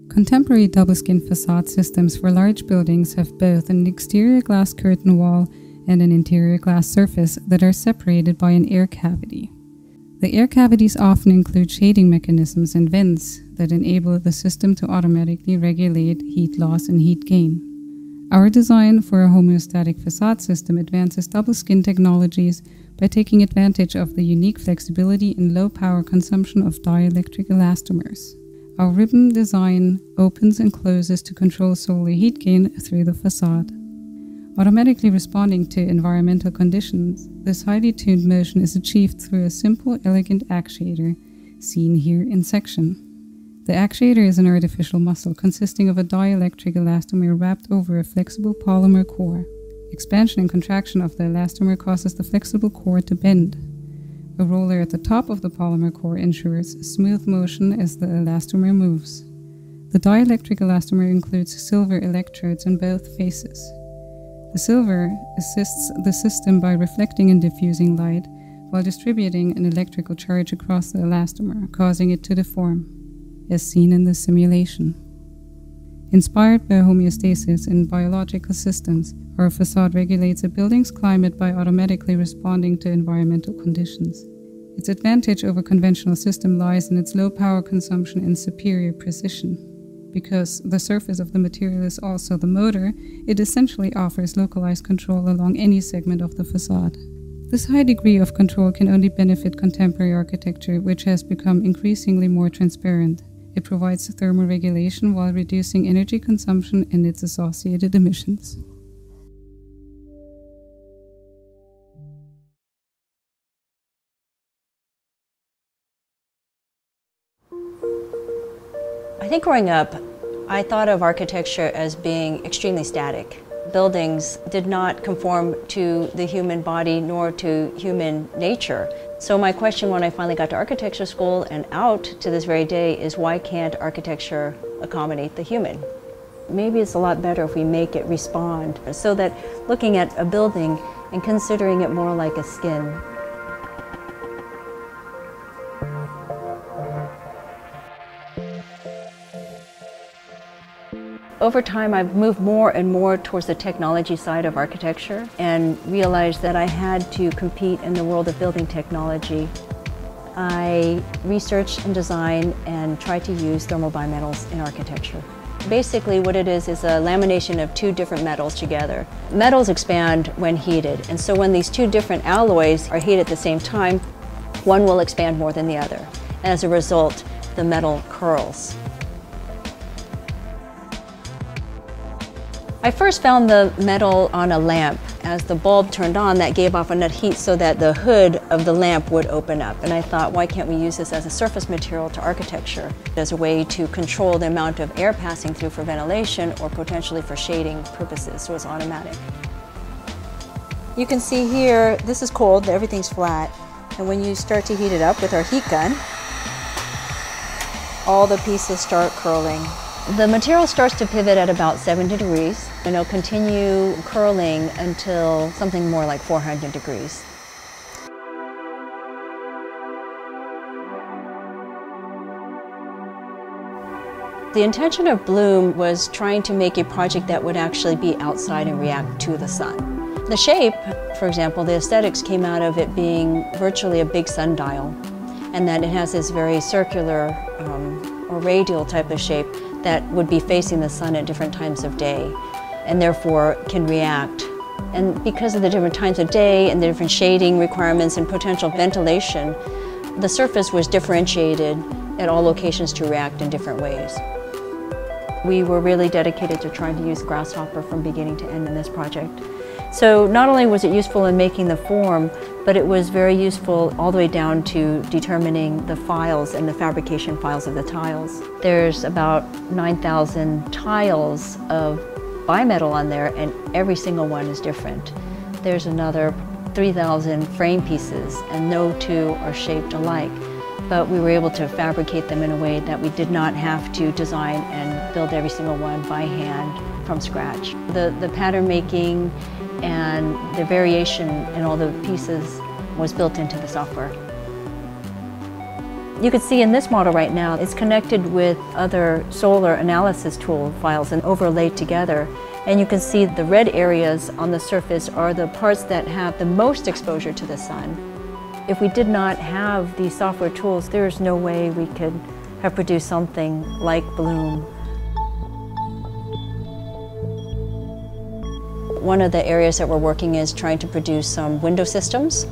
Contemporary double-skin facade systems for large buildings have both an exterior glass curtain wall and an interior glass surface that are separated by an air cavity. The air cavities often include shading mechanisms and vents that enable the system to automatically regulate heat loss and heat gain. Our design for a homeostatic facade system advances double-skin technologies by taking advantage of the unique flexibility and low power consumption of dielectric elastomers. Our ribbon design opens and closes to control solar heat gain through the facade. Automatically responding to environmental conditions, this highly tuned motion is achieved through a simple, elegant actuator, seen here in section. The actuator is an artificial muscle consisting of a dielectric elastomer wrapped over a flexible polymer core. Expansion and contraction of the elastomer causes the flexible core to bend. A roller at the top of the polymer core ensures smooth motion as the elastomer moves. The dielectric elastomer includes silver electrodes on both faces. The silver assists the system by reflecting and diffusing light while distributing an electrical charge across the elastomer, causing it to deform, as seen in the simulation. Inspired by homeostasis in biological systems, our facade regulates a building's climate by automatically responding to environmental conditions. Its advantage over conventional system lies in its low power consumption and superior precision. Because the surface of the material is also the motor, it essentially offers localized control along any segment of the facade. This high degree of control can only benefit contemporary architecture, which has become increasingly more transparent. It provides thermal regulation while reducing energy consumption and its associated emissions. I think growing up, I thought of architecture as being extremely static. Buildings did not conform to the human body nor to human nature. So my question when I finally got to architecture school and out to this very day is, why can't architecture accommodate the human? Maybe it's a lot better if we make it respond, so that looking at a building and considering it more like a skin. Over time, I've moved more and more towards the technology side of architecture and realized that I had to compete in the world of building technology. I researched and designed and tried to use thermal bimetals in architecture. Basically what it is a lamination of two different metals together. Metals expand when heated, and so when these two different alloys are heated at the same time, one will expand more than the other. And as a result, the metal curls. I first found the metal on a lamp. As the bulb turned on, that gave off enough heat so that the hood of the lamp would open up. And I thought, why can't we use this as a surface material to architecture, as a way to control the amount of air passing through for ventilation or potentially for shading purposes, so it's automatic. You can see here, this is cold, everything's flat. And when you start to heat it up with our heat gun, all the pieces start curling. The material starts to pivot at about 70 degrees, and it'll continue curling until something more like 400 degrees. The intention of Bloom was trying to make a project that would actually be outside and react to the sun. The shape, for example, the aesthetics came out of it being virtually a big sundial, and that it has this very circular or radial type of shape that would be facing the sun at different times of day and therefore can react. And because of the different times of day and the different shading requirements and potential ventilation, the surface was differentiated at all locations to react in different ways. We were really dedicated to trying to use Grasshopper from beginning to end in this project. So not only was it useful in making the form, but it was very useful all the way down to determining the files and the fabrication files of the tiles. There's about 9,000 tiles of bimetal on there, and every single one is different. There's another 3,000 frame pieces, and no two are shaped alike. But we were able to fabricate them in a way that we did not have to design and build every single one by hand from scratch. The pattern making and the variation in all the pieces was built into the software. You can see in this model right now, it's connected with other solar analysis tool files and overlaid together. And you can see the red areas on the surface are the parts that have the most exposure to the sun. If we did not have these software tools, there's no way we could have produced something like Bloom. One of the areas that we're working is trying to produce some window systems.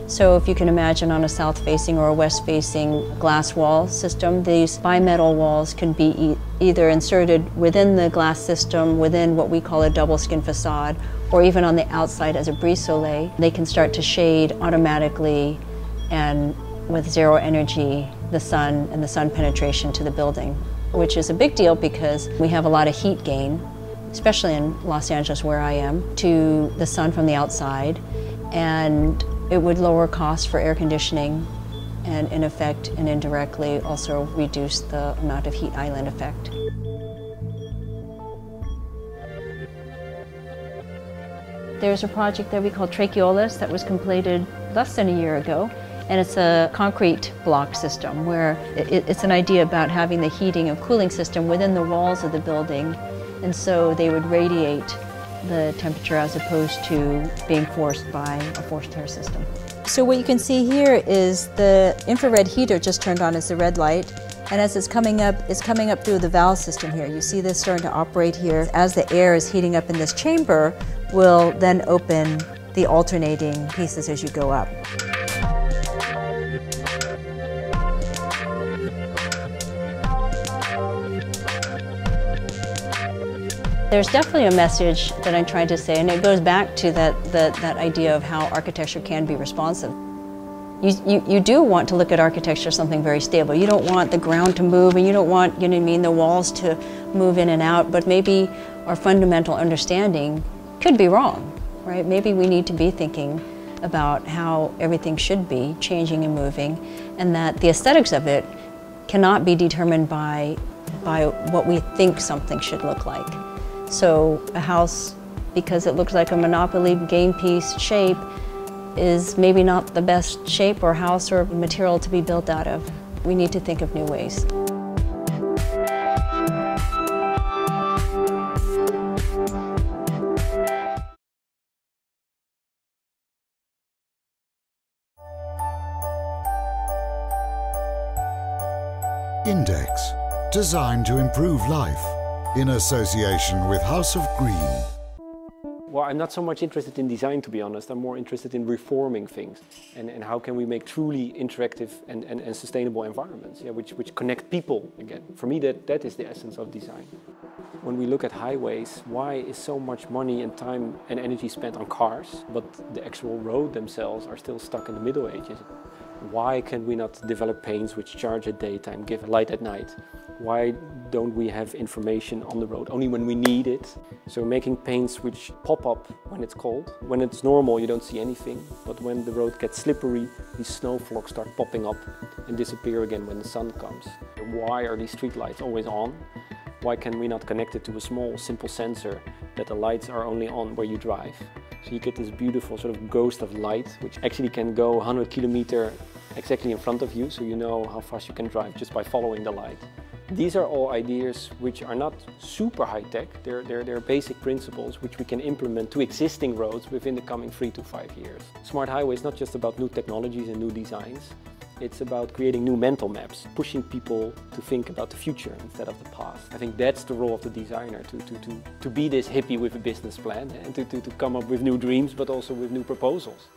So if you can imagine on a south-facing or a west-facing glass wall system, these bimetal walls can be either inserted within the glass system, within what we call a double skin facade, or even on the outside as a brise-soleil. They can start to shade automatically and with zero energy the sun and the sun penetration to the building, which is a big deal because we have a lot of heat gain, especially in Los Angeles where I am, to the sun from the outside. And it would lower costs for air conditioning and in effect and indirectly also reduce the amount of heat island effect. There's a project that we call Tracheolus that was completed less than a year ago, and it's a concrete block system where it's an idea about having the heating and cooling system within the walls of the building, and so they would radiate the temperature as opposed to being forced by a forced air system. So what you can see here is the infrared heater just turned on as the red light, and as it's coming up through the valve system here. You see this starting to operate here. As the air is heating up in this chamber, we'll then open the alternating pieces as you go up. There's definitely a message that I'm trying to say, and it goes back to that idea of how architecture can be responsive. You do want to look at architecture as something very stable. You don't want the ground to move, and you don't want, you know what I mean, the walls to move in and out, but maybe our fundamental understanding could be wrong, right? Maybe we need to be thinking about how everything should be changing and moving, and that the aesthetics of it cannot be determined by what we think something should look like. So a house, because it looks like a Monopoly game piece shape, is maybe not the best shape or house or material to be built out of. We need to think of new ways. Index, designed to improve life, in association with House of Green. Well, I'm not so much interested in design, to be honest. I'm more interested in reforming things and how can we make truly interactive and sustainable environments, yeah, which connect people again. For me, that is the essence of design. When we look at highways, why is so much money and time and energy spent on cars, but the actual road themselves are still stuck in the Middle Ages? Why can we not develop paints which charge at daytime, give light at night? Why don't we have information on the road only when we need it? So making paints which pop up when it's cold. When it's normal you don't see anything, but when the road gets slippery, these snow flocks start popping up and disappear again when the sun comes. Why are these street lights always on? Why can we not connect it to a small, simple sensor that the lights are only on where you drive? So you get this beautiful sort of ghost of light, which actually can go 100 kilometers exactly in front of you, so you know how fast you can drive just by following the light. These are all ideas which are not super high-tech. They're basic principles which we can implement to existing roads within the coming 3 to 5 years. Smart highway is not just about new technologies and new designs. It's about creating new mental maps, pushing people to think about the future instead of the past. I think that's the role of the designer, to be this hippie with a business plan and to come up with new dreams, but also with new proposals.